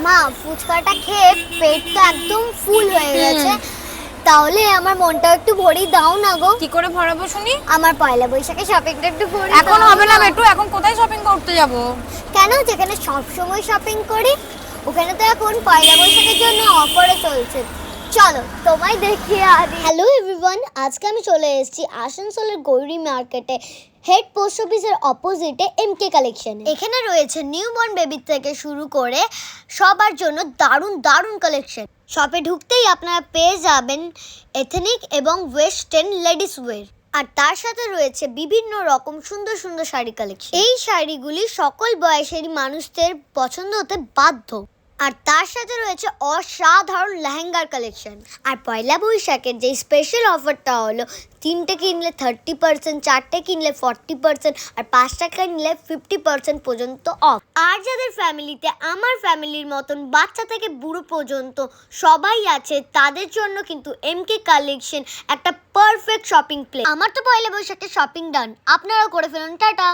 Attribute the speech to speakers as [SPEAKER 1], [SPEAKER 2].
[SPEAKER 1] মা ফুচকাটা খেয়ে পেট তো একদম ফুল হয়ে গেছে, তাহলে আমার মনটা একটু ভরিয়ে দাও না গো।
[SPEAKER 2] কি করে ভরাবো শুনি?
[SPEAKER 1] আমার পয়লা বৈশাখে শপিংটা একটু ভরিয়ে
[SPEAKER 2] এখন
[SPEAKER 1] দাও
[SPEAKER 2] হবে না বেটু, এখন কোথায় শপিং করতে যাব?
[SPEAKER 1] কেন? যেখানে সব সময় শপিং করি ওখানে তো এখন পয়লা বৈশাখের জন্য অফারও চলছে। চলো তোমায় দেখিয়ে আনি। হ্যালো এভরিওয়ান, আজকে আমি চলে এসেছি আসানসোলের গৌরী মার্কেটে, হেড পোস্ট অফিসের অপোজিটে এমকে কালেকশন। এখানে রয়েছে নিউবর্ন বেবি থেকে শুরু করে সবার জন্য দারুণ দারুণ কালেকশন। শপে ঢুকতেই আপনারা পেয়ে যাবেন এথনিক এবং ওয়েস্টার্ন লেডিস ওয়্যার, আর তার সাথে রয়েছে বিভিন্ন রকম সুন্দর সুন্দর শাড়ি কালেকশন। এই শাড়িগুলি সকল বয়সেরই মানুষদের পছন্দ হতে বাধ্য। আর তার সাথে রয়েছে অসাধারণ লেহেঙ্গার কালেকশন। আর পয়লা বৈশাখের যে স্পেশাল অফারটা হলো 3টে কিনলে 30%, 4টে কিনলে 40%, আর 5টা কিনলে 50% পর্যন্ত অফ। আর যাদের ফ্যামিলিতে আমার ফ্যামিলির মতন বাচ্চা থেকে বুড়ো পর্যন্ত সবাই আছে, তাদের জন্য কিন্তু এমকে কালেকশন একটা পারফেক্ট শপিং প্লেস। আমার তো পয়লা বৈশাখের শপিং ডান, আপনারাও করে ফেলুন। টাটা।